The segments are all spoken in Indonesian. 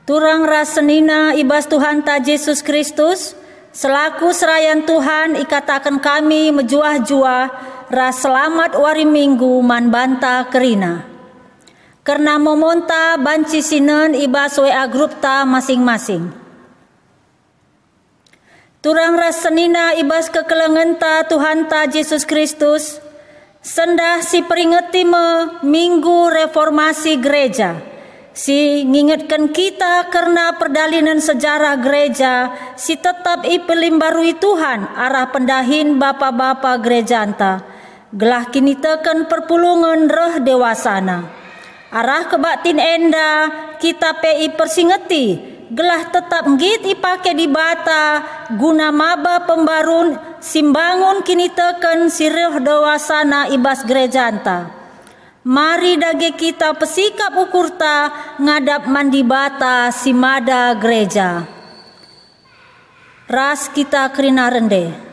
Turang rasenina ibas Tuhan ta Yesus Kristus, selaku serayan Tuhan ikatakan kami mejuah-juah ras selamat wari minggu man banta kerina. Karena memonta banci sinen ibas WA grup ta masing-masing. Turang rasenina ibas kekelengan ta Tuhan ta Yesus Kristus, sendah si peringati me minggu reformasi gereja. Si ngingetkan kita karena perdalinan sejarah gereja, si tetap ipelimbarui Tuhan arah pendahin bapa-bapa gereja anta. Gelah kini teken perpulungan reh dewasana. Arah kebatin enda kita pei persingeti, gelah tetap ngit ipake di bata guna maba pembarun simbangun kini teken si reh dewasana ibas gereja anta. Mari dage kita pesikap ukurta ngadap mandi bata si mada gereja. Ras kita kerina rende.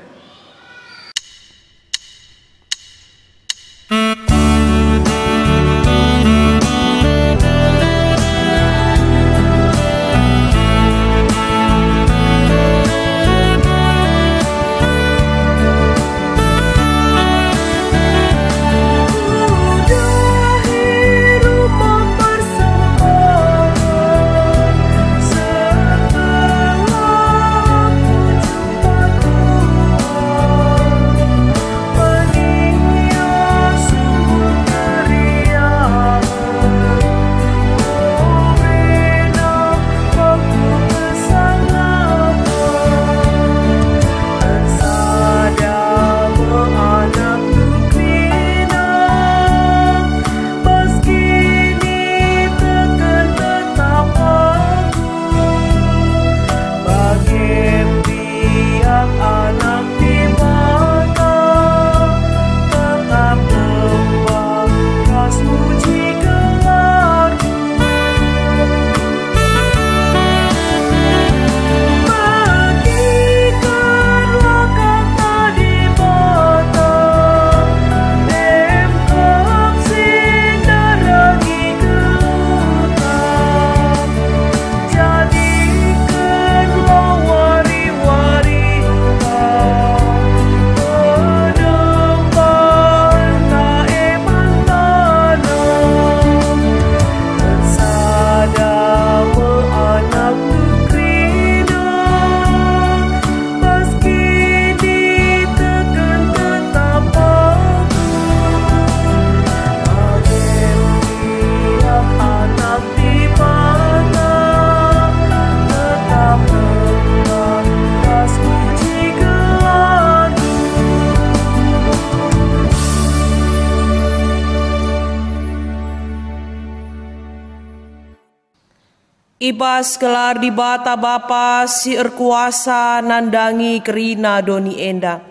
Ibas gelar di bata bapa si erkuasa nandangi kerina doni enda.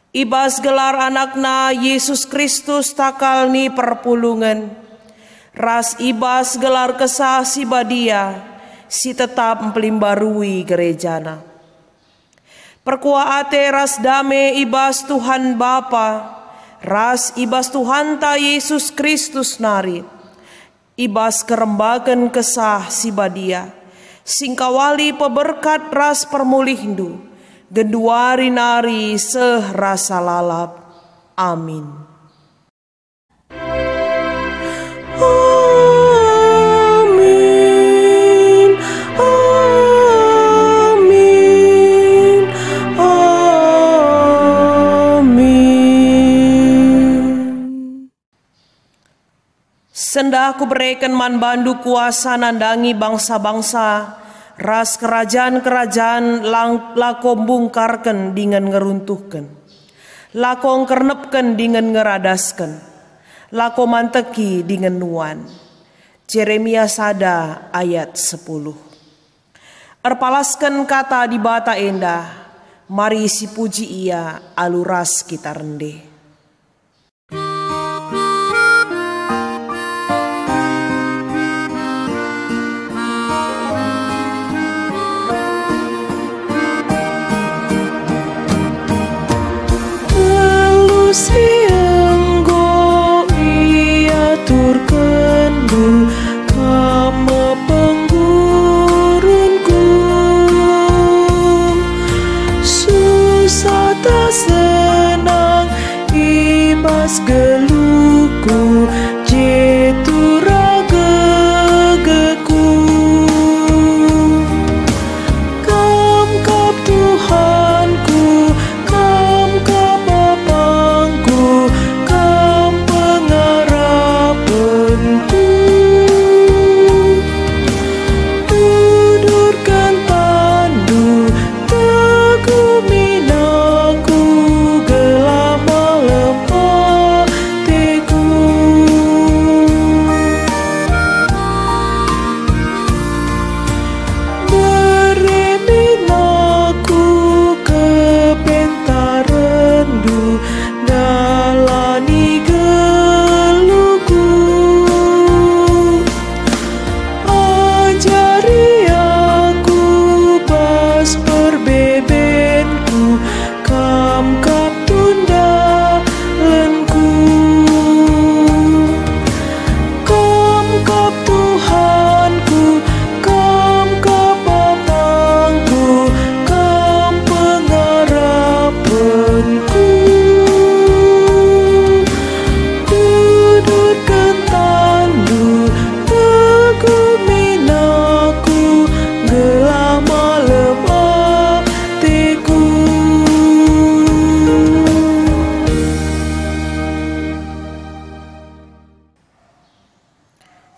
Ibas gelar anakna Yesus Kristus takal ni perpulungan. Ras ibas gelar kesah si badia si tetap mempelimbarui gerejana. Perkuaate ras dame ibas Tuhan Bapa, ras ibas Tuhan ta Yesus Kristus nari. Ibas kerembagan kesah si badia, singkawali peberkat ras permulihindu, genduari nari seh rasa lalap. Amin. Amin. Amin. Amin. Sendah ku berikan man bandu kuasa nandangi bangsa-bangsa, ras kerajaan-kerajaan lako bungkarkan dengan ngeruntuhkan, lako ngernepkan dengan ngeradaskan, lako manteki dengan nuan. Jeremia sada ayat 10. Erpalaskan kata di bata endah, mari si puji ia aluras kita rendeh. Sianggo ia turkan du kama penggu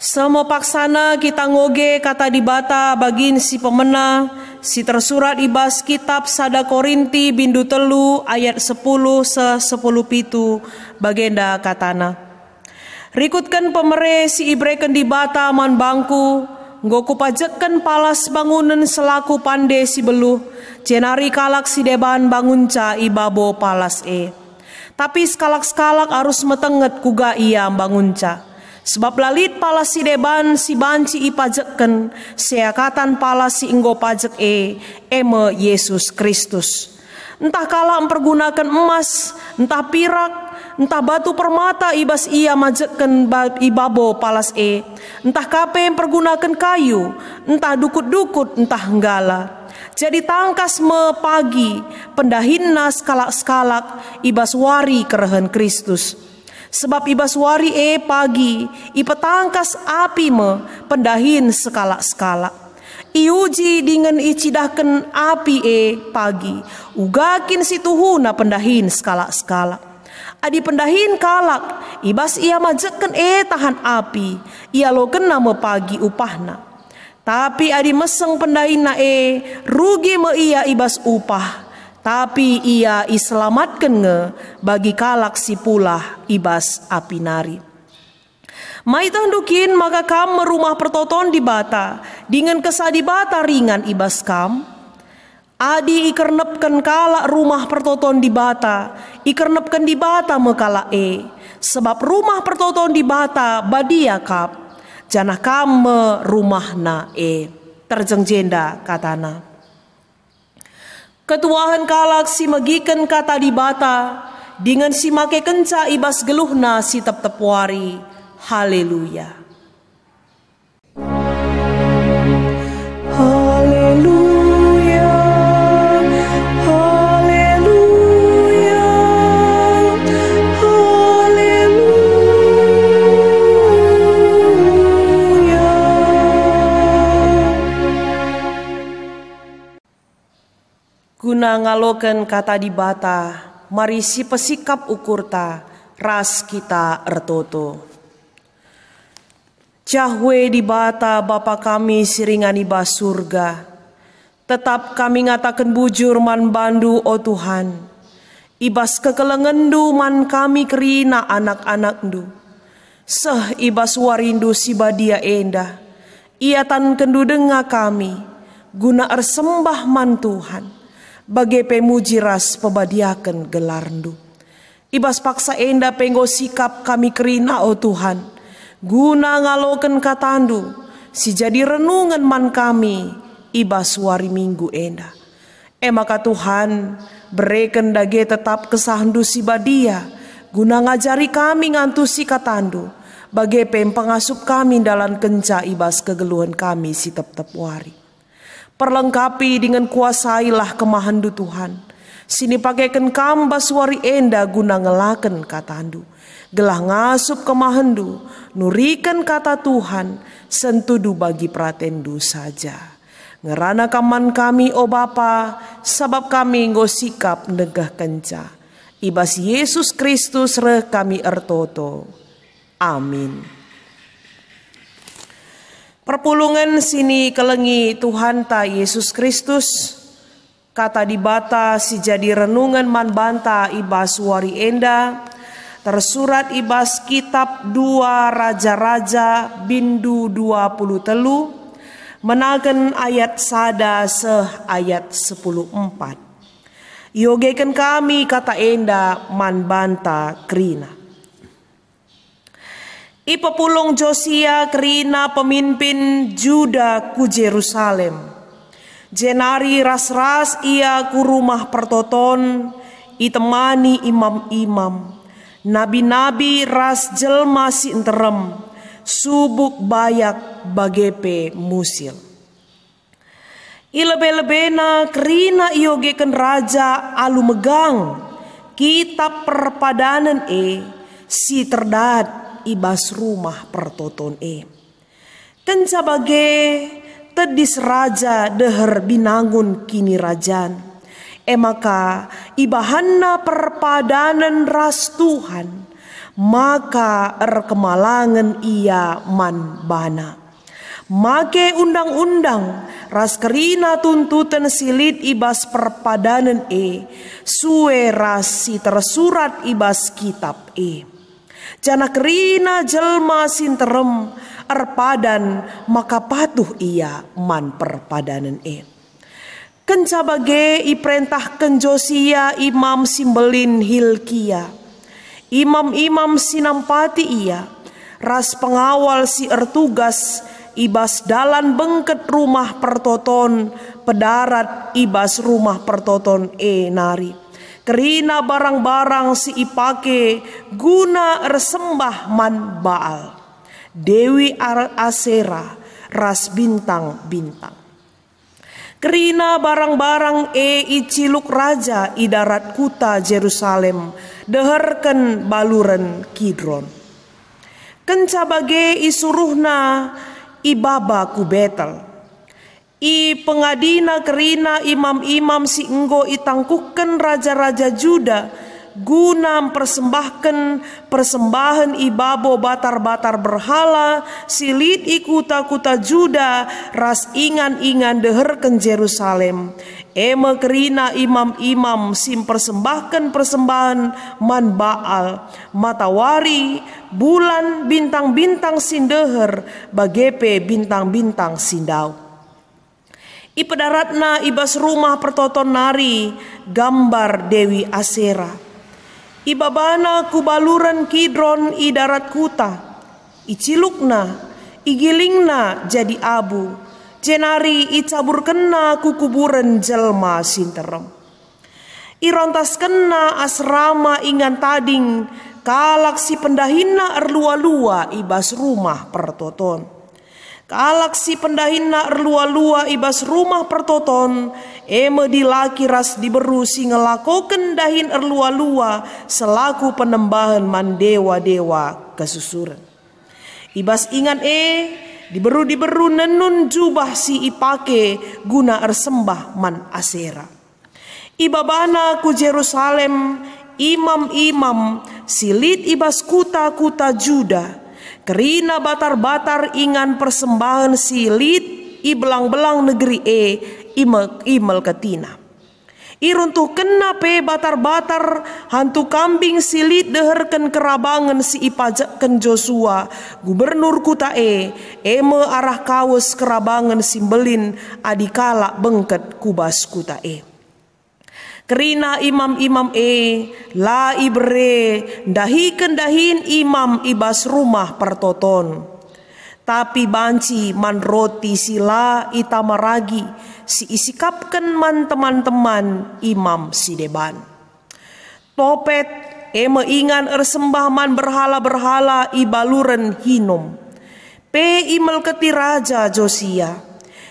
Semua paksana kita ngoge kata dibata bagin si pemena, si tersurat ibas kitab sada Korinti bindu telu ayat 10 se 10 pitu bagenda katana. Rikutkan pemere si ibreken dibata man bangku, nggoku pajekken palas bangunan selaku pande si beluh, jenari kalak si deban bangunca ibabo palas Tapi skalak-skalak harus metenget kuga ia bangunca. Sebab lalit palas si deban si banci ipajekken, seakatan palas si inggo pajek eme Yesus Kristus. Entah kala mempergunakan emas, entah pirak, entah batu permata ibas ia majekken ibabo palas entah kape mempergunakan kayu, entah dukut-dukut, entah enggala. Jadi tangkas me pagi pendahinna skalak-skalak ibas wari kerehen Kristus. Sebab ibas wari pagi ipetangkas api me pendahin skalak-skalak. Iuji dengan icidahken api pagi ugakin si tuhuna pendahin skalak-skalak. Adi pendahin kalak ibas ia majekken tahan api ia lo kena me pagi upahna. Tapi adi meseng pendahina rugi me ia ibas upah. Tapi ia iselamatkan nge bagi kalak si pulah ibas api nari. Maitang dukin maka kam merumah pertoton di bata dengan kesadi bata ringan ibas kam. Adi ikernepkan kalak rumah pertoton di bata, ikernepkan di bata mekala sebab rumah pertoton di bata badia kap, janah kam rumahna terjeng jenda katana. Ketuahan kalak si megiken kata di bata, dengan si make kenca ibas geluhna si tep-tep wari. Haleluya. Haleluya. Haleluya. Haleluya. Guna ngaloken kata di bata, mari si pesikap ukurta, ras kita ertoto. Jahwe di bata Bapa kami siringan ibas surga, tetap kami ngatakan bujur man bandu o Tuhan, ibas kekelengendu man kami kerina anak-anakndu, seh ibas warindu si badia endah, ia tan kendu denga kami, guna ersembah man Tuhan, bagai pemuji ras pebadiaken gelarndu. Ibas paksa enda penggo sikap kami kerina o Tuhan, guna ngaloken katandu, si jadi renungan man kami, ibas wari minggu enda. Maka Tuhan, bereken dage tetap kesahandu si badia, guna ngajari kami ngantusi katandu, bagai pengasup kami dalam kenca ibas kegeluhan kami si tep-tep wari. Perlengkapi dengan kuasailah kemahandu Tuhan, sini pakaikan kambas wari enda guna ngelaken katandu. Gelah ngasup kemahandu, nurikan kata Tuhan, sentudu bagi pratendu saja. Ngerana kaman kami o Bapa, sabab kami nggo sikap negah kenca. Ibas Yesus Kristus reh kami ertoto. Amin. Perpulungan sini kelengi Tuhan ta Yesus Kristus, kata di bata si jadi renungan man banta ibas wari enda, tersurat ibas kitab 2 Raja-Raja bindu 20 telu, menaken ayat sada seh ayat 10:4. Yogeken kami kata enda man banta krina. Ipepulung Josia krina pemimpin Juda ku Jerusalem. Jenari ras-ras ia ku rumah pertoton, itemani imam-imam. Nabi-nabi ras jelma si enterem, subuk bayak bagepe musil. Ilebe-lebena kerina iogeken raja alu megang, kitab perpadanan si terdat ibas rumah pertoton Kenca bage tedis raja deher binangun kini rajan. Maka ibahanna perpadanan ras Tuhan, maka kemalangan ia man bana. Make undang-undang ras kerina tuntutan silit ibas perpadanan suwe ras si tersurat ibas kitab jana kerina jelma sinterem erpadan maka patuh ia man perpadanan kenca bage iperintahkan Josia imam simbelin Hilkia imam-imam sinampati ia ras pengawal si ertugas ibas dalan bengket rumah pertoton pedarat ibas rumah pertoton nari kerina barang-barang si ipake guna ersembah man Baal Dewi Asera ras bintang-bintang kerina barang-barang iciluk raja idarat kuta Jerusalem deherken baluren Kidron kenca bage isuruhna ibaba ku Betel pengadina kerina imam-imam si enggo itangkuken raja-raja Juda guna persembahkan persembahan ibabo batar-batar berhala silit ikuta-kuta Juda ras ingan-ingan deherken Jerusalem kerina imam-imam sim persembahkan persembahan man Baal matawari bulan bintang-bintang sindeher bagepe bintang-bintang sindau ipedaratna ibas rumah pertoton nari gambar Dewi Asera ibabana kubaluran Kidron idarat kuta icilukna igilingna jadi abu jenari icabur kena kukuburan jelma sinterem irontas kena asrama ingan tading kalak si pendahina erlua-lua ibas rumah pertoton kalak si pendahina erlua-lua ibas rumah pertoton dilaki ras diberu si ngelakoken dahin erlua-lua selaku penembahan man dewa-dewa kesusuran ibas ingan diberu nenun jubah si ipake guna ersembah man Asera ibabana ku Jerusalem imam-imam silit ibas kuta-kuta Juda kerina batar-batar ingan persembahan silit ibelang-belang negeri imel ketina iruntuh kena batar-batar hantu kambing silit deherken kerabangan si ipajaken Joshua gubernur kuta arah kawes kerabangan simbelin adikala bengket kubas kuta kerina imam-imam la ibre dahiken dahin imam ibas rumah pertoton tapi banci man roti sila itamaragi si isikapken man teman-teman imam si deban topet ingan ersembah man berhala-berhala ibaluren Hinom imel keti raja Josia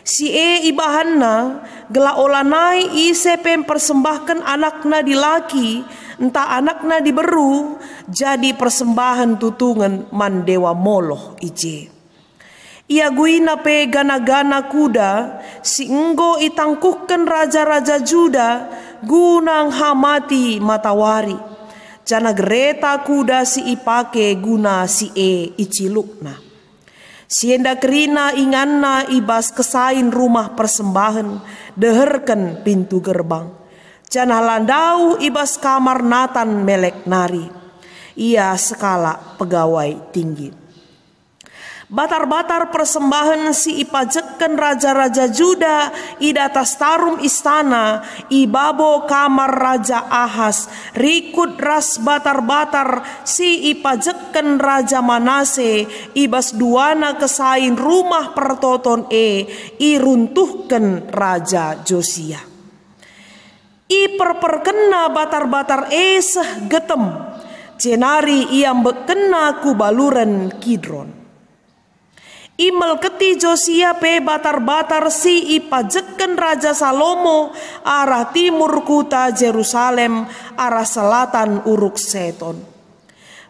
si ibahanna gela olanai isepem persembahkan anakna dilaki entah anakna diberu jadi persembahan tutungan man dewa Moloh ia guina gana-gana kuda si enggo itangkuhkan raja-raja Juda gunang hamati matawari jana gereta kuda si ipake guna si icilukna sienda kerina inganna ibas kesain rumah persembahan deherken pintu gerbang jana landau ibas kamar Natan melek nari ia skala pegawai tinggi batar-batar persembahan si ipajekken raja-raja Juda idatas tarum istana ibabo kamar raja Ahas rikut ras batar-batar si ipajekken raja Manase ibas duana kesain rumah pertoton iruntuhken raja Josia iperperkena batar-batar seh getem jenari ia bekena kubaluren Kidron imel keti Josia batar-batar si ipajekken raja Salomo arah timur kuta Jerusalem arah selatan uruk Seton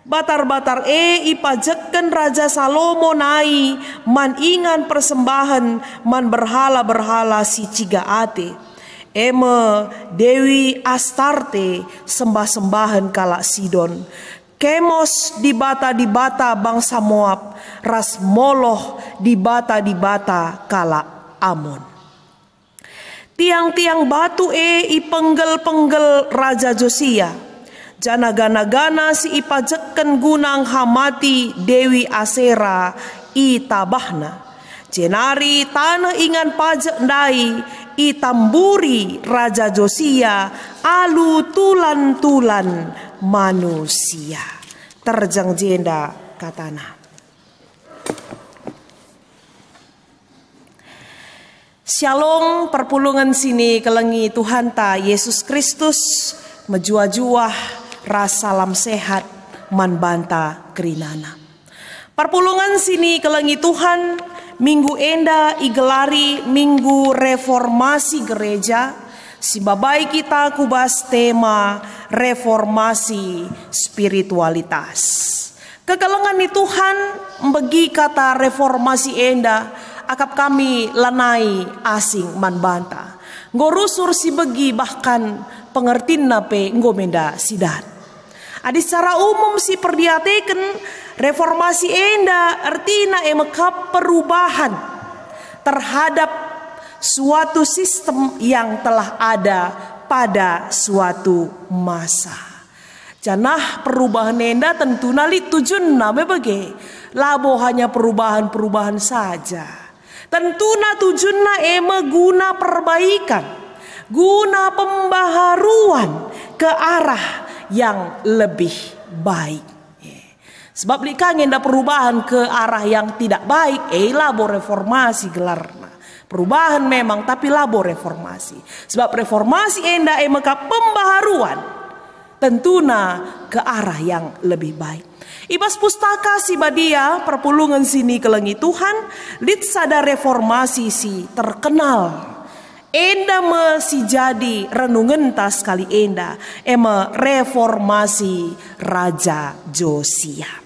batar-batar ipajekken raja Salomo nai man ingan persembahan man berhala-berhala si cigaate Dewi Astarte sembah-sembahan kalak Sidon Kemos di bata bangsa Moab, ras Moloh di bata kala Amon. Tiang-tiang batu i penggel-penggel Raja Josia, jana gana-gana si ipajekken gunang hamati Dewi Asera i tabahna. Jenari tanah ingan pajak ndai i tamburi Raja Josia alu tulan-tulan manusia. Terjang jenda katana. Shalom, perpulungan sini kelengi Tuhan ta Yesus Kristus menjua-juah ras salam sehat man banta kerinana. Perpulungan sini kelengi Tuhan minggu enda igelari minggu reformasi gereja. Si babai kita kubas tema reformasi spiritualitas. Kekelengan ni Tuhan bagi kata reformasi enda akap kami lanai asing man banta. Ngorusur si begi bahkan pengertin nape ngomenda sidat. Adi secara umum si perdiateken reformasi enda artina emekap perubahan terhadap suatu sistem yang telah ada pada suatu masa. Janah perubahan enda tentu nali tujuan nabe bagi labo hanya perubahan-perubahan saja. Tentu na tujuanna guna perbaikan, guna pembaharuan ke arah yang lebih baik. Sebab likangen da perubahan ke arah yang tidak baik, labo reformasi gelarna. Perubahan memang tapi labo reformasi. Sebab reformasi enda maka pembaharuan tentuna ke arah yang lebih baik. Ibas pustaka si badia perpulungan sini kelengi Tuhan lit sada reformasi si terkenal enda me si jadi renungan tas kali enda reformasi Raja Josia.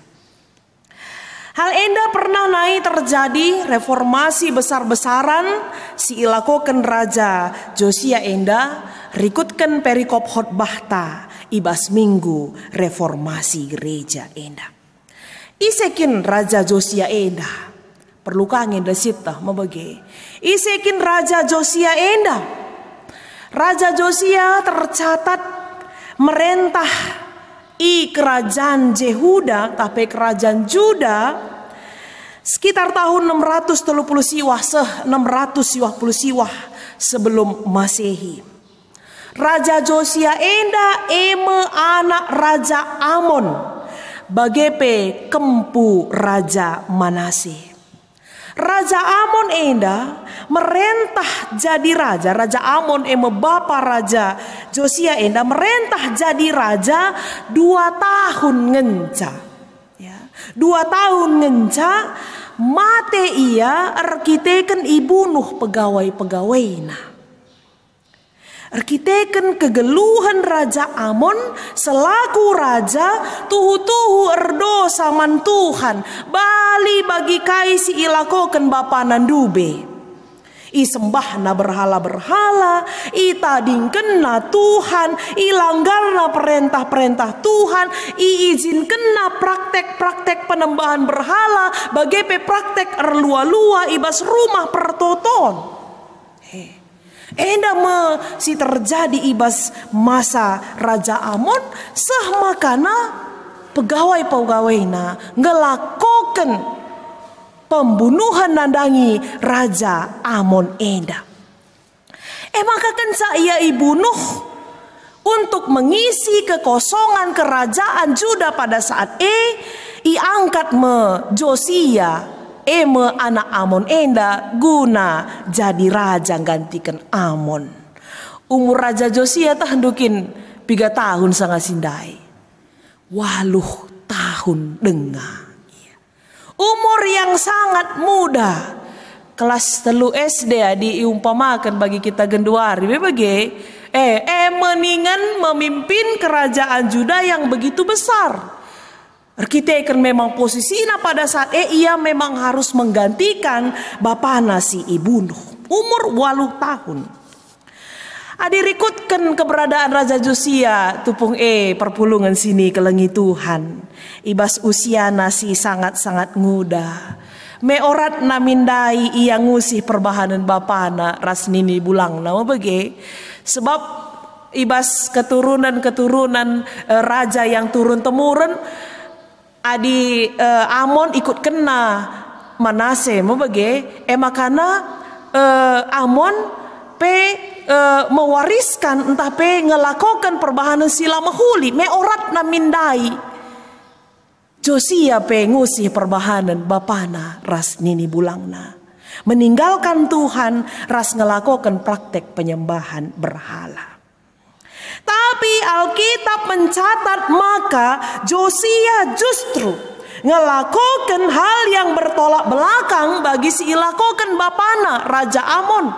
Hal enda pernah naik terjadi reformasi besar-besaran si ilakoken Raja Josia enda rikutkan perikop khotbah ta ibas minggu reformasi gereja enda. Isekin Raja Josia enda perlu kangen desita membagi. Isekin Raja Josia enda. Raja Josia tercatat merentah i kerajaan Jehuda tapi kerajaan Juda sekitar tahun 630 siwah 620 siwah sebelum Masehi. Raja Josia enda anak Raja Amon bagepe kempu Raja Manase. Raja Amon enda merentah jadi raja. Raja Amon bapa Raja Josia enda merentah jadi raja 2 tahun ngenca. Ya, 2 tahun ngenca mate ia arkiteken ibunuh pegawai-pegawainya. Arkiteken kegeluhan Raja Amon selaku raja tuhu-tuhu erdo saman Tuhan bali bagi kaisi ilakoken bapa nandube. I sembahna berhala-berhala, i tadingkenna Tuhan, i langgarna perintah-perintah Tuhan, i izinkenna praktek-praktek penembahan berhala, bagepe praktek erlua-lua ibas rumah pertoton. Enda me si terjadi ibas masa Raja Amon sah makana pegawai-pegawainya ngelakoken pembunuhan nandangi Raja Amon enda. Maka kan saya ibunuh untuk mengisi kekosongan kerajaan Juda pada saat iangkat me Josia anak Amon enda guna jadi raja gantikan Amon. Umur Raja Josia tahandukin 3 tahun sangat sindai. 8 tahun dengar. Umur yang sangat muda. Kelas 3 SD diumpamakan bagi kita genduari. Bagi meningan memimpin kerajaan Juda yang begitu besar. Arkiteken memang posisinya pada saat ia memang harus menggantikan bapana si ibunuh. Umur 8 tahun. Adirikutkan keberadaan Raja Josia tupung perpulungan sini kelengi Tuhan. Ibas usia nasi sangat-sangat muda. Meorat namindai ia ngusih perbahanan bapana rasnini bulang nama bege. Sebab ibas keturunan raja yang turun temurun adi Amon ikut kena Manase mebege makana Amon mewariskan entah ngelakukan perbahanan sila mahuli meorat namindai Josia ngusih perbahanan bapana ras nini bulangna meninggalkan Tuhan ras ngelakukan praktek penyembahan berhala. Tapi Alkitab mencatat maka Josia justru ngelakukan hal yang bertolak belakang bagi si ilakokan bapana Raja Amon.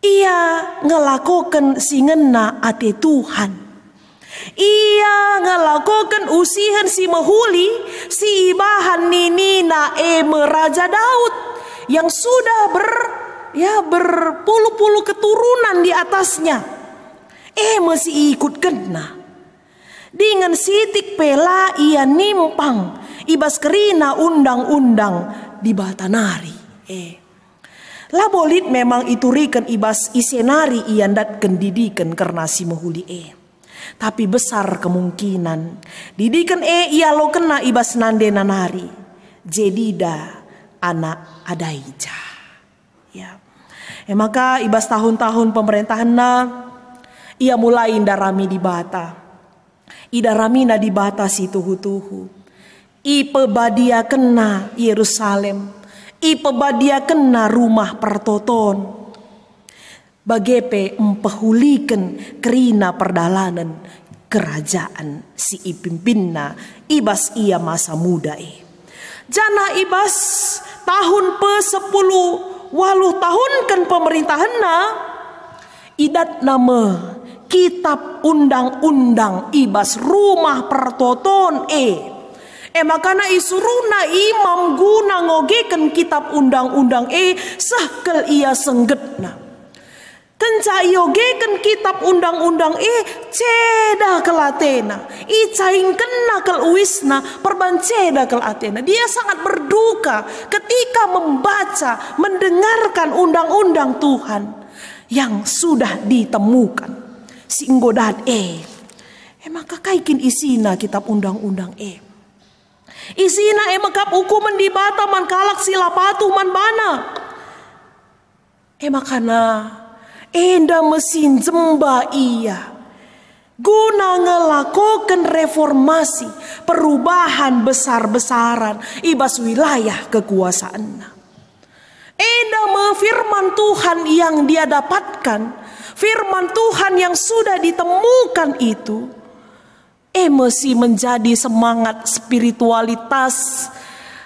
Ia ngelakukan si ngena ate Tuhan. Ia ngelakukan usihan si mahuli si ibahan ninina Raja Daud yang sudah berpuluh-puluh keturunan di atasnya. Masih ikut kena. Dengan sitik pela ia nimpang ibas kerina undang-undang di Batanari. Labolit memang iturikan ibas isenari ia datken didikan karena si mahuli Tapi besar kemungkinan didikan ia lo kena ibas nande nanari. Jedida anak Adaija. Ya. Maka ibas tahun-tahun pemerintahan ia mulai indarami di Bata. Idaramina di Bata si tuhu-tuhu. Ipebadia kena Yerusalem. Ipebadia kena rumah pertoton. Bagepe empehulikan kerina perdalanan kerajaan si ipimpinna ibas ia masa muda Jana ibas tahun pe-10 waluh tahun kan pemerintahanna idat nama kitab undang-undang ibas rumah pertoton makana isuruna imam guna ngogekan kitab undang-undang sahkel ia senggetna kenca iogekan kitab undang-undang ceda kelatena icaing kena kel uisna perban ceda kel atena. Dia sangat berduka ketika membaca mendengarkan undang-undang Tuhan yang sudah ditemukan si nggodat maka kaikin isina kitab undang-undang isina makap hukuman di Bata man kalak sila patuh man bana makana enda mesin jemba ia guna ngelakukan reformasi perubahan besar-besaran ibas wilayah kekuasaannya. Enda firman Tuhan yang dia dapatkan, firman Tuhan yang sudah ditemukan itu mesti menjadi semangat spiritualitas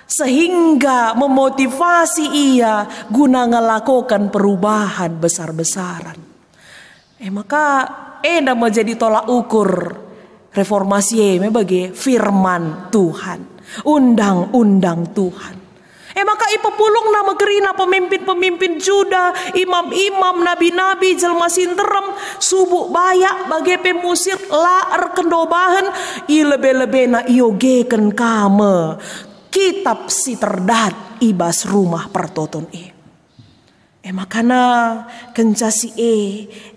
sehingga memotivasi ia guna ngelakukan perubahan besar-besaran. Maka enda menjadi tolak ukur reformasi bagi firman Tuhan, undang-undang Tuhan. Maka ipepulung nama kerina pemimpin-pemimpin Juda, imam-imam, nabi-nabi, jelma sinterem, subuk bayak bagi pemusir laar kendobahan, ilebe-lebe na iogekan kame kitab si terdat ibas rumah pertoton makana kencasi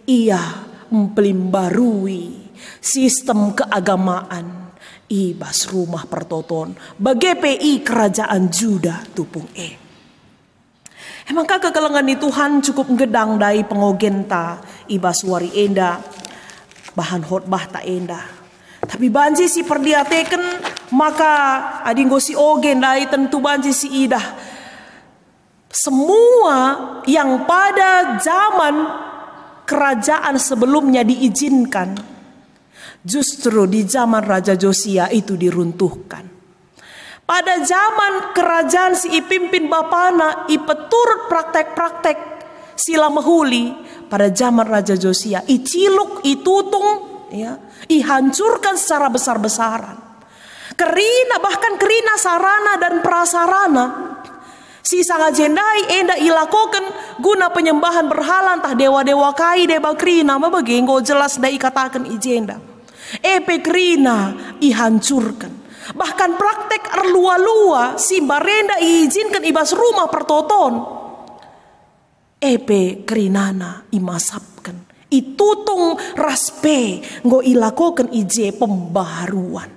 ia mempelimbarui sistem keagamaan ibas rumah pertoton bagi PI kerajaan Juda tupung maka kekelengan di Tuhan cukup ngedang dari pengogenta ibas wari enda bahan khotbah tak enda tapi banji si perdiateken maka adinggo si ogen dari tentu banji si idah semua yang pada zaman kerajaan sebelumnya diizinkan justru di zaman Raja Josia itu diruntuhkan. Pada zaman kerajaan si ipimpin bapana ipeturut praktek-praktek sila mahuli pada zaman Raja Josia iciluk itutung ihancurkan secara besar-besaran. Kerina bahkan kerina sarana dan prasarana Si sang ajendai enda ilakokan guna penyembahan berhala entah dewa-dewa kai deba krina mabagenggo jelas da ikatakan ijenda. Epe krina ihancurkan. Bahkan praktek erlua-lua si barenda iizinkan ibas rumah pertoton. Epe krinana imasapkan. Itutung raspe ngo ilakokan ije pembaharuan.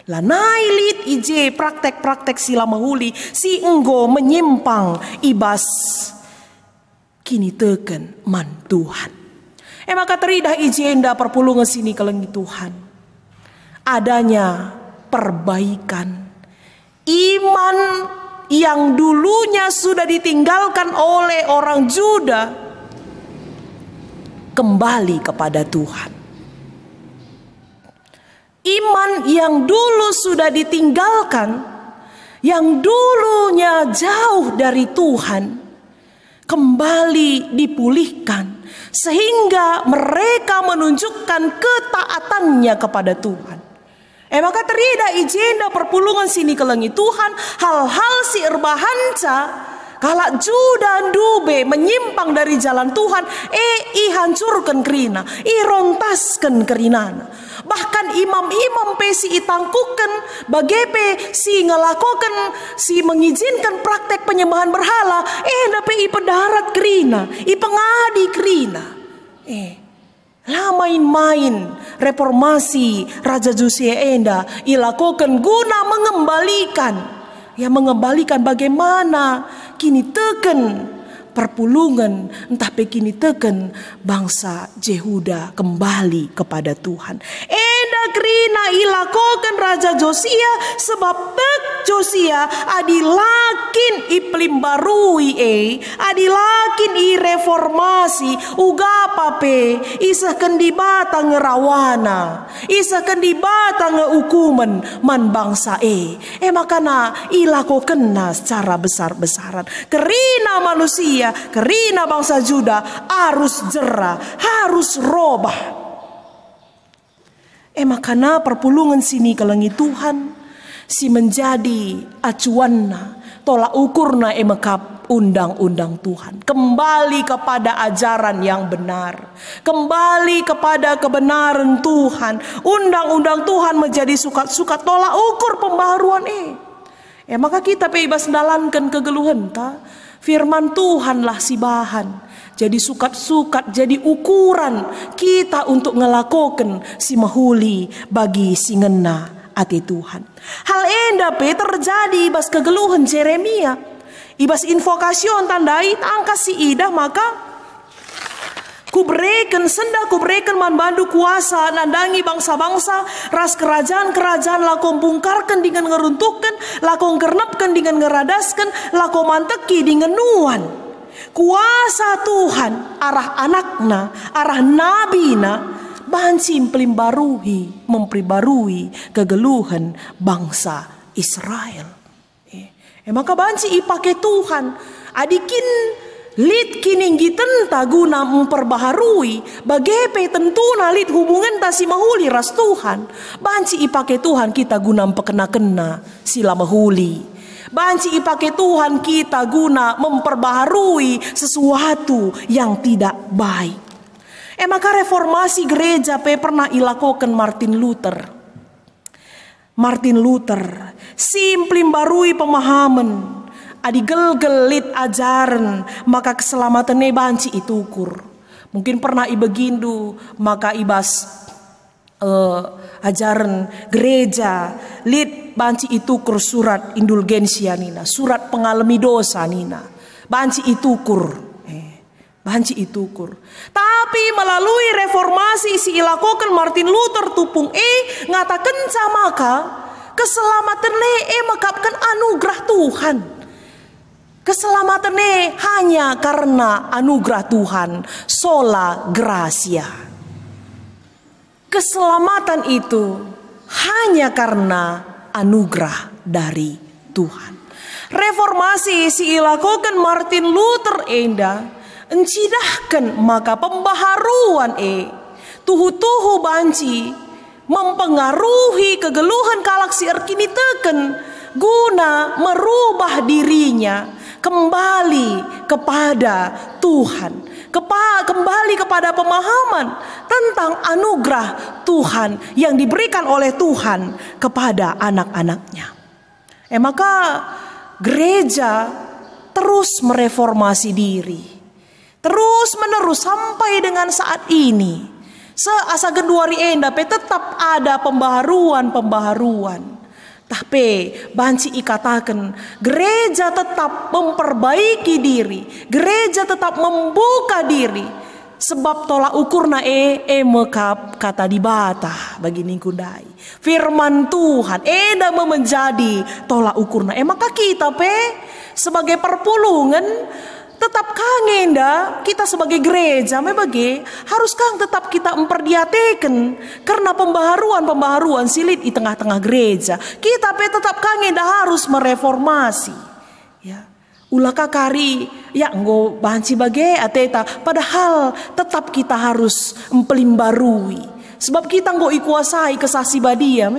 Lah nailit ije praktek-praktek sila mahuli si enggo menyimpang ibas kini teken man Tuhan. Maka teridah ijenda perpulungan sini kelengi Tuhan. Adanya perbaikan iman yang dulunya sudah ditinggalkan oleh orang Juda kembali kepada Tuhan. Iman yang dulu sudah ditinggalkan, yang dulunya jauh dari Tuhan, kembali dipulihkan. Sehingga mereka menunjukkan ketaatannya kepada Tuhan. Maka terida ijenda perpulungan sini kelengi Tuhan. Hal-hal si erbahanca kala Juda dube menyimpang dari jalan Tuhan, ihancurkan kerina, irontaskan kerinana. Bahkan imam-imam pesi itangkukan, bagepe si ngelakokan, si mengizinkan praktek penyembahan berhala, dape ipedarat kerina, ipengadi kerina. Lah main-main reformasi Raja Josia enda ilakokan guna mengembalikan bagaimana kini teken perpulungan entah pekini teken bangsa Yehuda kembali kepada Tuhan. Enda krina ilakokan Raja Josia sebab tek Josia adilakin iplimbarui adilakin reformasi ugapa pe isahkan dibata ngerawana isahkan dibata ngeukuman man bangsa makana ilakokan secara besar-besaran kerina manusia kerina bangsa Juda harus jera, harus robah. Makana perpulungan sini kelengi Tuhan si menjadi acuanna tolak ukurna mekap undang-undang Tuhan. Kembali kepada ajaran yang benar. Kembali kepada kebenaran Tuhan. Undang-undang Tuhan menjadi sukat-sukat tolak ukur pembaharuan maka kita bebas dalankan kegeluhan ta. Firman Tuhanlah si bahan. Jadi sukat-sukat, jadi ukuran kita untuk ngelakokan si mahuli bagi si ngena ati Tuhan. Hal enda pe terjadi ibas kegeluhan Jeremia. Ibas invokasion tandai angka si ida maka kubreken man bandu kuasa nandangi bangsa-bangsa ras kerajaan-kerajaan lakon bungkarkan dengan ngeruntuhkan lakon kernepkan dengan ngeradaskan lakon manteki dengan nuan kuasa Tuhan arah anakna arah nabina banci memperbarui kegeluhan bangsa Israel. Maka banci ipake Tuhan adikin lid kininggi tenta guna memperbaharui bagepe tentuna lid hubungan ta si mahuli ras Tuhan. Banci ipake Tuhan kita guna mempekena-kena sila mahuli. Banci ipake Tuhan kita guna memperbaharui sesuatu yang tidak baik. Maka reformasi gereja pernah ilakokan Martin Luther simplim barui pemahaman adi gel-gelit ajaran maka keselamatan banci itu ukur. Mungkin pernah ibegindu maka ibas ajaran gereja lit banci itu ukur surat indulgensia nina, surat pengalami dosa nina. Banci itu ukur. Tapi melalui reformasi si ilakokan Martin Luther tupung ngatakan maka keselamatan makapkan anugerah Tuhan. Keselamatan hanya karena anugerah Tuhan, sola gratia. Keselamatan itu hanya karena anugerah dari Tuhan. Reformasi si ilakokan Martin Luther enda encidahkan maka pembaharuan tuhu-tuhu banci mempengaruhi kegeluhan kalak si erkini teken guna merubah dirinya kembali kepada Tuhan, kembali kepada pemahaman tentang anugerah Tuhan yang diberikan oleh Tuhan kepada anak-anaknya. Maka gereja terus mereformasi diri, terus menerus sampai dengan saat ini. Seasa genduari enda tetap ada pembaharuan. Tapi banci ikatakan gereja tetap memperbaiki diri, gereja tetap membuka diri. Sebab tolak ukurna mekap kata dibata bagi ningkudai. Firman Tuhan eda menjadi tolak ukurna. Maka kita sebagai perpulungan tetap kangen kita sebagai gereja harus tetap kita memperdiatekan karena pembaharuan silit di tengah-tengah gereja. Kita tetap kangen harus mereformasi. Ya. Ulah kakari ya nggo banci bagai ateta padahal tetap kita harus mempelimbarui sebab kita nggo ikuasai kesasi badia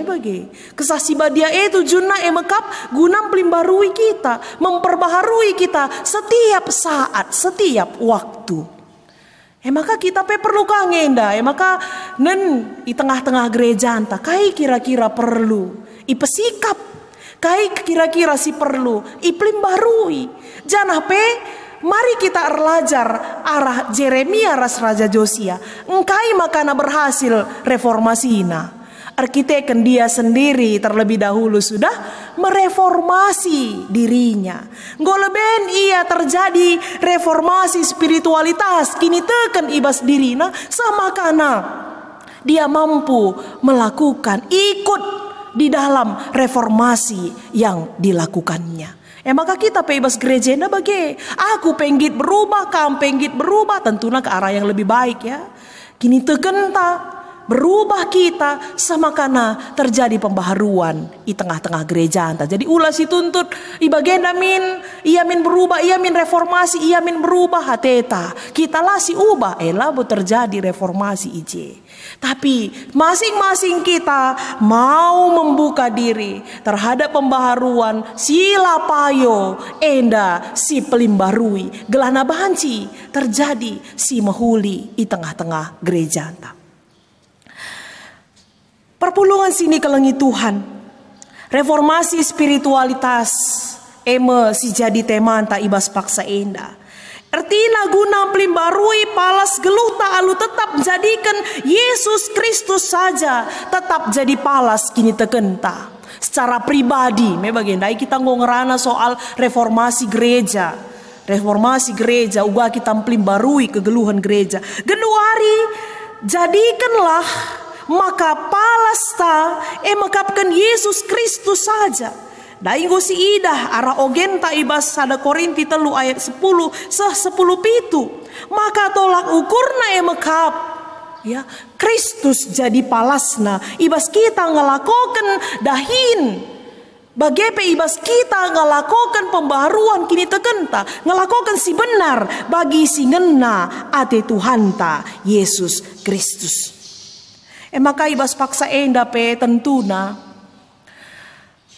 kesasi badia itu junna mekap guna pelimbarui kita, memperbaharui kita setiap saat, setiap waktu. Maka kita perlu kangen maka di tengah-tengah gereja anta kai kira-kira perlu ipesikap kai kira-kira si perlu iplim barui janah mari kita belajar arah Jeremia ras Raja Josia engkai makana berhasil reformasina. Arkiteken dia sendiri terlebih dahulu sudah mereformasi dirinya. Goleben ia terjadi reformasi spiritualitas kini teken ibas dirina sama karena dia mampu melakukan ikut di dalam reformasi yang dilakukannya. Maka kita ibas gereja bagi aku penggit berubah, kamu penggit berubah tentunya ke arah yang lebih baik ya. Kini tegenta berubah kita sama karena terjadi pembaharuan di tengah-tengah gereja anta. Jadi ulah si tuntut ibagenda ia min berubah, ia min reformasi, ia min berubah hateta. Kita lah si ubah bo terjadi reformasi ije. Tapi masing-masing kita mau membuka diri terhadap pembaharuan sila payo enda si pelimbarui gelana banci terjadi si mahuli di tengah-tengah gereja anta. Perpulungan sini kelengi Tuhan. Reformasi spiritualitas si jadi tema anta ibas paksa enda. Artinya guna pelimbarui palas geluh alu tetap jadikan Yesus Kristus saja tetap jadi palas kini tekenta. Secara pribadi bagenda kita ngerana soal reformasi gereja. Reformasi gereja uga kita pelimbarui kegeluhan gereja. Genuari jadikanlah maka palasta mekapkan Yesus Kristus saja. Dainggo si idah arah ogenta ibas sada Korinti 3 ayat 10 pitu. Maka tolak ukurna mekap ya Kristus jadi palasna ibas kita ngelakokan dahin. Bagepe ibas kita ngelakokan pembaharuan kini tegenta ngelakokan si benar bagi si ngena ate Tuhanta Yesus Kristus. Maka ibas paksa enda tentuna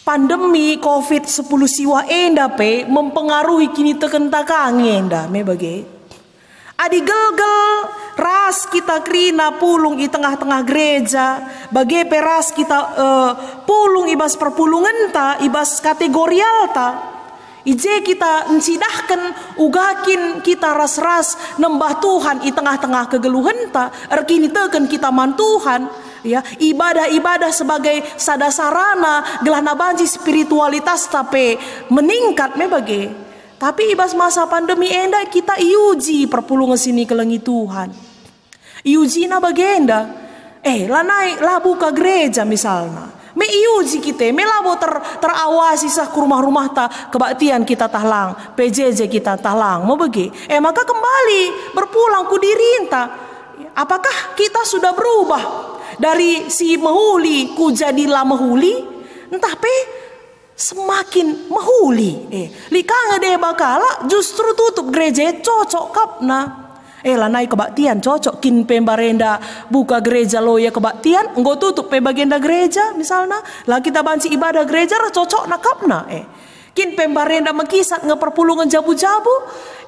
pandemi COVID-10 siwa enda mempengaruhi kini tekenta kangen enda bagi adi gel ras kita krina pulung di tengah-tengah gereja bagi ras kita pulung ibas perpulungan ta ibas kategorial ta ije kita encidahkan ugakin kita ras-ras nembah Tuhan di tengah-tengah kegeluhan ta erkini teken kita man Tuhan ya ibadah-ibadah sebagai sadasarana gelana banci spiritualitas tapi meningkat bagi tapi ibas masa pandemi enda kita iuji perpulungan sini kelengi Tuhan iuji na bagenda lah naik lah buka gereja misalnya me iuji kita, me labo terawasi sah ke rumah-rumah ta kebaktian kita tahlang, PJJ kita tahlang, mau bagi. Maka kembali berpulang ku diri enta. Apakah kita sudah berubah dari si mahuli ku jadilah mahuli? Entah semakin mahuli. Likang deh bakala justru tutup gereja cocok kapna. Lanai kebaktian cocok kin pembarenda buka gereja lo ya kebaktian enggak tutup bagenda gereja misalnya lah kita banci ibadah gereja cocok nakapna Kin pembarenda mekisat ngeperpulungan jabu-jabu,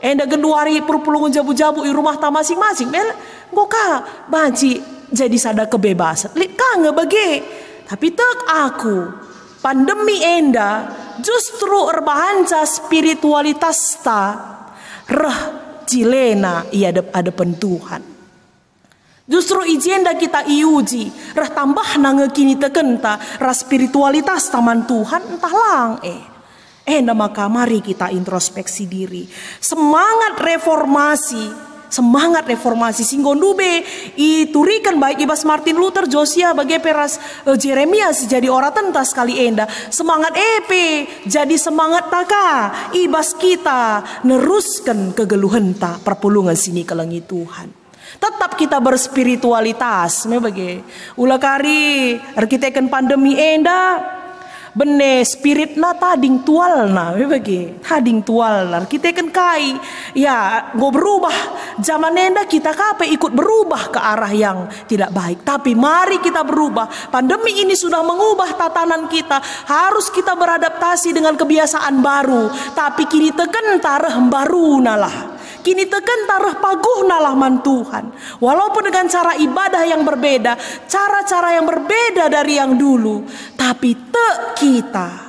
enda genduari perpulungan jabu-jabu di rumah ta masing-masing. Bel, goka banci jadi sada kebebasan. Lik ka ngebage. Tapi tek aku, pandemi enda justru erbahanca spiritualitas ta reh cilena ia adepan Tuhan. Justru ijenda kita iuji, reh tambah nangekini tekenta rah spiritualitas taman Tuhan entah lang maka mari kita introspeksi diri. Semangat reformasi singgondube iturikan baik ibas Martin Luther, Josia bagi peras Jeremia jadi ora tentas kali enda. Semangat jadi semangat taka ibas kita neruskan kegeluhan ta perpulungan sini kelengi Tuhan. Tetap kita berspiritualitas. Bagi ulah kari arkiteken pandemi enda bene spirit na tading tual na bagi tading tual na kita kan kai ya go berubah zaman enda kita kape ikut berubah ke arah yang tidak baik, tapi mari kita berubah. Pandemi ini sudah mengubah tatanan kita, harus kita beradaptasi dengan kebiasaan baru, tapi kini teken tareh baru nalah. Kini teken tareh paguh nalah man Tuhan. Walaupun dengan cara ibadah yang berbeda, cara-cara yang berbeda dari yang dulu, tapi kita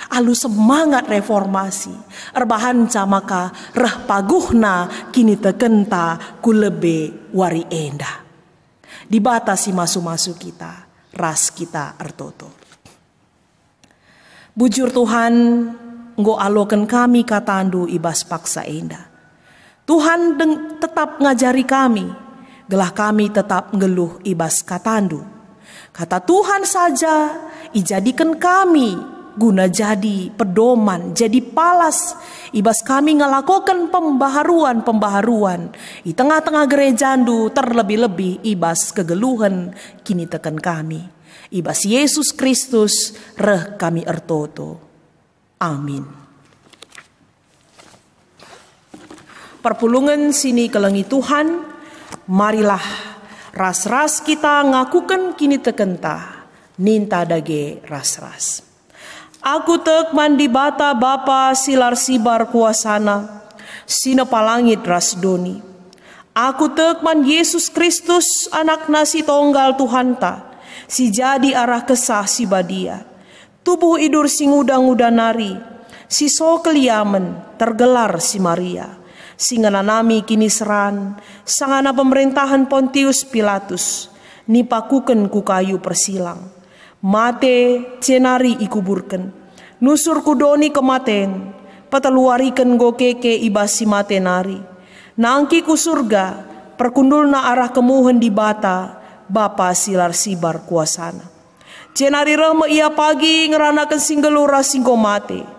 alu semangat reformasi erbahanca maka reh paguhna kini tekenta kulebe wari enda. Dibatasi masu-masu kita, ras kita ertoto. Bujur Tuhan nggo aloken kami katandu ibas paksa enda. Tuhan tetap ngajari kami, gelah kami tetap ngeluh ibas katandu. Kata Tuhan saja ijadikan kami guna jadi pedoman, jadi palas. Ibas kami ngelakukan pembaharuan di tengah-tengah gerejandu, terlebih-lebih ibas kegeluhan kini tekan kami. Ibas Yesus Kristus reh kami ertoto. Amin. Perpulungan sini kelengi Tuhan, marilah ras-ras kita ngakukan kini tekenta, ninta dage ras-ras. Aku tek mandi bata Bapa silar sibar kuasana, sina palangit ras doni. Aku tek man Yesus Kristus anak nasi tonggal Tuhanta, si jadi arah kesah si badia. Tubuh idur si ngudang-ngudang nari, si so keliamen tergelar si Maria. Singana nami kini seran, sangana pemerintahan Pontius Pilatus, nipakuken ku kayu persilang. Mate cenari ikuburken, nusur kudoni kematen, pataluariken go keke ibasi mate nari. Nangki ku surga, perkundulna arah kemuhen di bata, Bapa silar sibar kuasana. Cenari reme ia pagi ngeranaken singgelura singgo mate.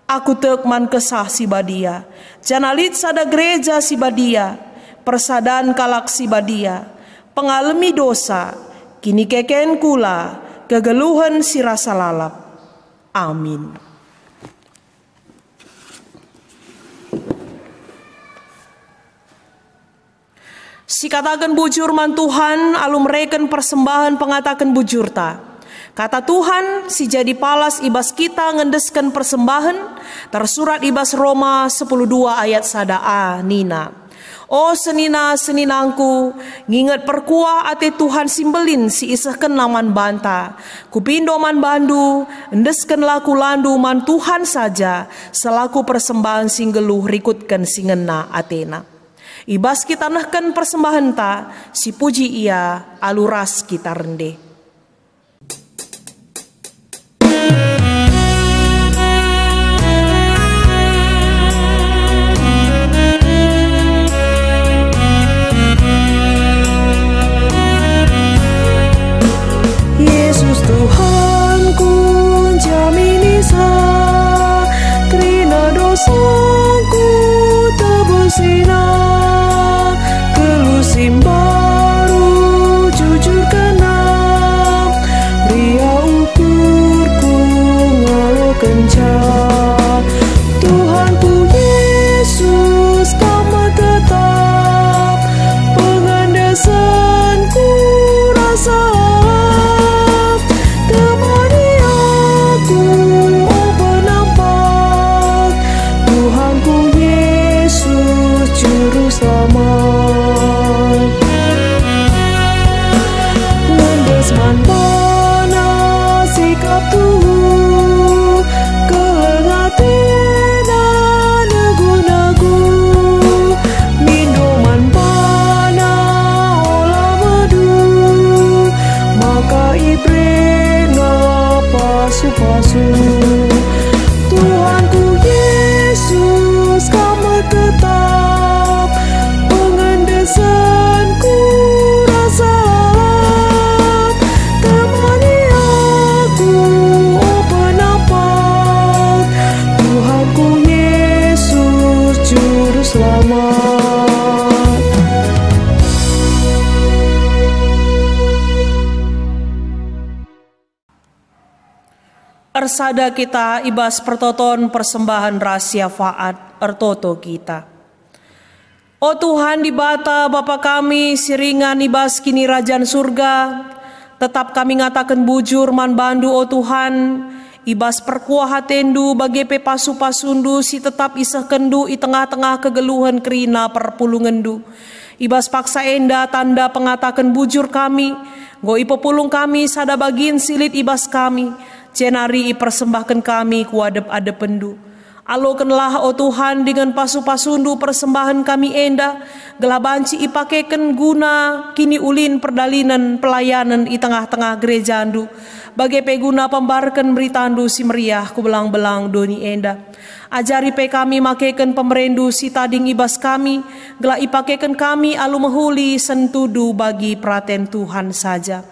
Aku tekman kesah si badia, janalit sada gereja si badia, persadaan kalak si badia, pengalami dosa, kini keken kula, kegeluhan si rasa lalap. Amin. Si katakan bujur man Tuhan, alum reken persembahan pengatakan bujur ta. Kata Tuhan, si jadi palas ibas kita ngendeskan persembahan, tersurat ibas Roma 10:2 ayat 1a nina. O senina-seninangku, nginget perkuah ate Tuhan simbelin si isahken laman banta. Kupindo man bandu, endesken laku landu man Tuhan saja, selaku persembahan singgeluh rikutken singena atena. Ibas kita nahken persembahan ta, si puji ia aluras kita rende. Tuhanku jamini sa trina dosaku tebusina kelusim baru jujur kena Ersada kita ibas pertoton persembahan rahasia faat ertoto kita. O Tuhan di bata Bapa kami siringan ibas kini rajan surga, tetap kami ngatakan bujur man bandu o Tuhan, ibas perkuah hatendu bagi pepasu pasundu si tetap isah kendu i tengah-tengah kegeluhan kerina perpulungendu. Ibas paksa enda tanda pengatakan bujur kami, go ipepulung kami sada bagin silit ibas kami, cenari i persembahkan kami kuadep-adep pendu. Alokenlah o Tuhan dengan pasu-pasundu persembahan kami enda, gelabanci ipakeken guna kini ulin perdalinan pelayanan i tengah-tengah gereja andu, bagai peguna pembarkan beritandu si meriah ku belang-belang doni enda. Ajari pe kami makeken pemerendu si tading ibas kami, gela ipakeken kami alu mehuli sentudu bagi praten Tuhan saja.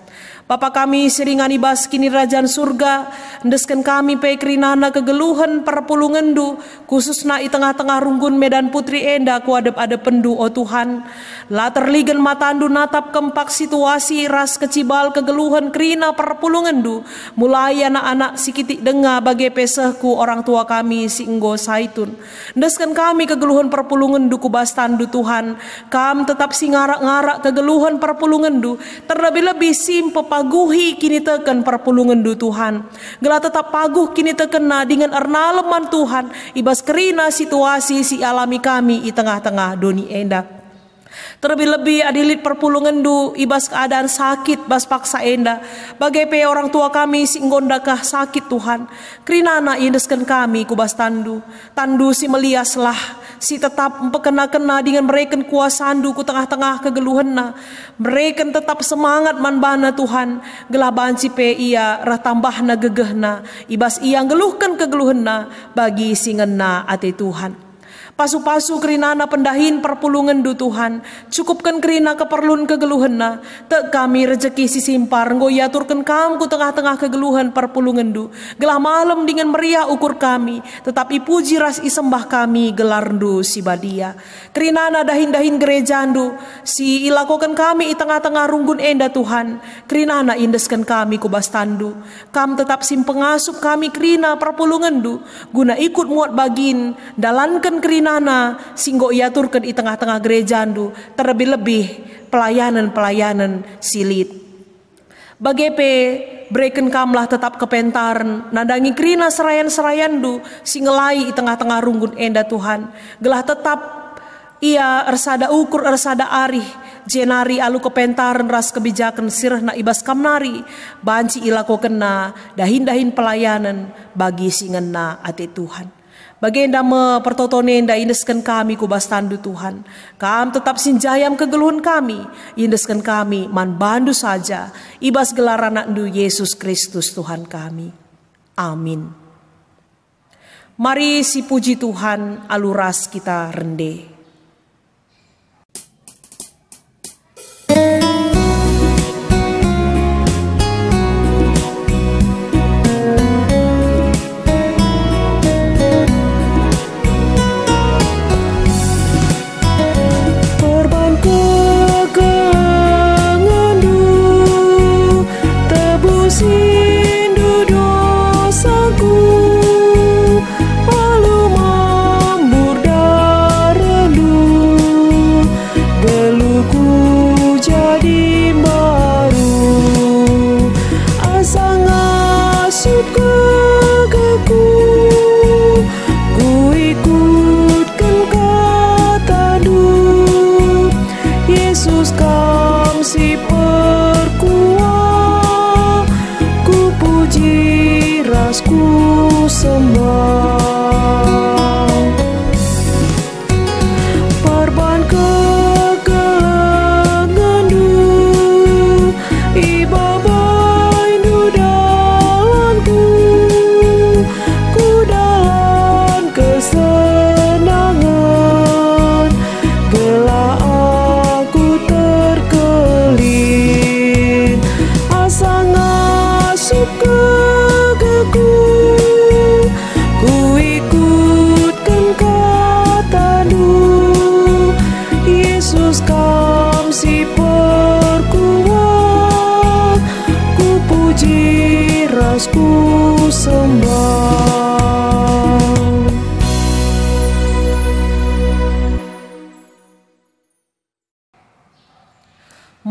Bapa kami siringan ibas kini rajan surga, ndesken kami pe kerinana kegeluhan perpulungendu, khususna i tengah-tengah runggun medan putri enda ku adep-adep pendu o Tuhan. La terligen matandu natap kempak situasi ras kecibal kegeluhan kerina perpulungendu, mulai anak-anak si kitik denga bagai pesehku orang tua kami si enggo saitun. Ndesken kami kegeluhan perpulungendu ku bastandu Tuhan, kam tetap si ngarak-ngarak kegeluhan perpulungendu, terlebih-lebih simpe paguhi kini teken perpulungendu Tuhan. Gela tetap paguh kini tekena dengan ernaleman Tuhan, ibas kerina situasi si alami kami i tengah-tengah doni enda. Terlebih-lebih adilit perpulungendu ibas keadaan sakit bas paksa enda, bagai pe orang tua kami si nggondakah sakit Tuhan. Kerinana indeskan kami kubas tandu si meliaslah si tetap empekena-kena dengan mereka kuasandu ku tengah-tengah kegeluhenna. Mereka tetap semangat manbana Tuhan, gelah banci pe ia rah tambahna gegehna, ibas ia ngeluhkan kegeluhenna bagi singena ate Tuhan. Pasu-pasu kerinana pendahin perpulungendu Tuhan, cukupkan kerina keperluan kegeluhenna, tek kami rezeki si simpar, nggo yaturkan kam ku tengah-tengah kegeluhan perpulungendu, gelah malam dengan meriah ukur kami, tetapi puji ras isembah kami gelarndu si badia. Kerinana dahin-dahin gerejandu, si ilakokan kami i tengah-tengah runggun enda Tuhan, kerinana indeskan kami ku bastandu, kam tetap simpengasup kami kerina perpulungendu, guna ikut muat bagin, dalankan kerina singgo iaturkan di tengah-tengah gerejandu, terlebih-lebih pelayanan-pelayanan silit. Bagepe breken kamlah tetap kepentaran, nadangi kerina serayan-serayandu singelai di tengah-tengah runggun enda Tuhan, gelah tetap ia ersada ukur ersada arih, jenari alu kepentaran ras kebijakan sirah na ibas kamnari, banci ilako kena dahin-dahin pelayanan bagi singena ate Tuhan. Bagenda me pertotonenda indeskan kami ku bastandu Tuhan. Kam tetap sinjayam kegeluhan kami, indeskan kami man bandu saja, ibas gelar anakndu Yesus Kristus Tuhan kami. Amin. Mari si puji Tuhan aluras kita rende. Alu mambur darah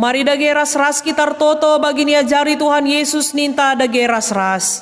Mari dage ras-ras kita toto bagi niajari Tuhan Yesus ninta dage ras-ras.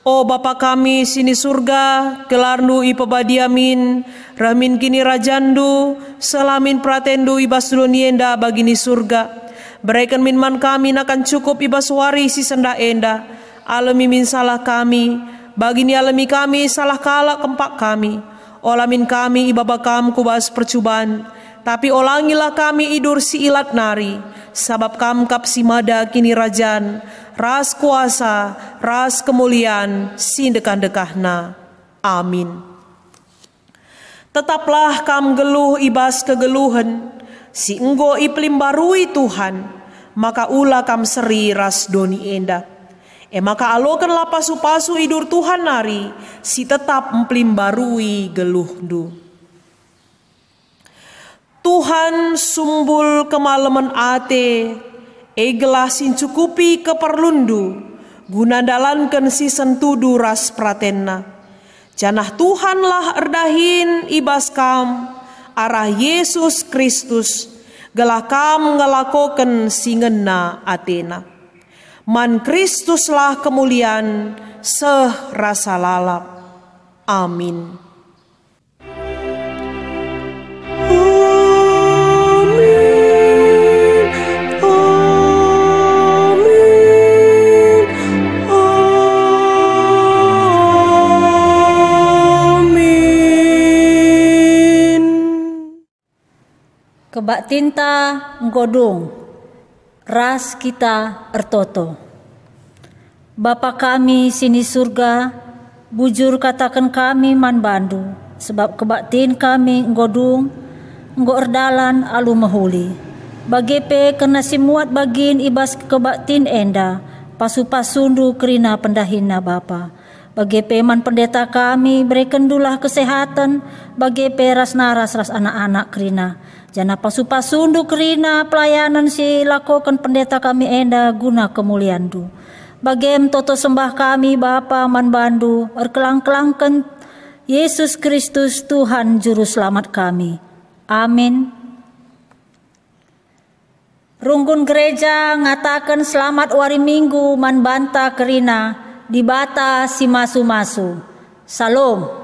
O Bapa kami sini surga, kelarnu ipabadiamin, ramin kini rajandu, selamin pratendu ibas dunienda bagini surga. Berikan minman kami nakan cukup ibas wari si senda enda, alami min salah kami, bagini alami kami salah kalak kempak kami. Olamin kami ibaba kam kubas percubaan, tapi olangilah kami idur si ilat nari, sabab kam kap si mada kini rajan, ras kuasa, ras kemuliaan, sindekan-dekahna. Amin. Tetaplah kam geluh ibas kegeluhan, si enggo iplim barui Tuhan, maka ula kam seri ras doni enda. Maka alokan la pasu-pasu idur Tuhan nari, si tetap emplim barui geluh du. Tuhan sumbul kemalaman ate, egelah sin cukupi keperlundu, guna dalankan si sentudu ras pratenna. Janah Tuhanlah erdahin ibas kam, arah Yesus Kristus, gelah kam ngelakoken si ngena atena. Man Kristuslah kemuliaan serasa lalap. Amin. Kebak tinta nggodung, ras kita ertoto. Bapa kami sini surga, bujur katakan kami man bandu, sebab kebaktin kami nggodung, nggo erdalan alu mahuli. Bagepe kena simuat bagin ibas kebaktin enda, pasu-pasundu kerina pendahina Bapa. Bagepe man pendeta kami berikan dulah kesehatan, bagepe ras naras ras anak-anak kerina. Jana pasu-pasundu kerina pelayanan si lakokan pendeta kami enda guna kemuliandu. Bagem toto sembah kami Bapa man bandu, erkelang-kelangkan Yesus Kristus Tuhan Juru Selamat kami. Amin. Runggun gereja ngatakan selamat wari minggu man banta kerina, dibata si masu-masu. Salam.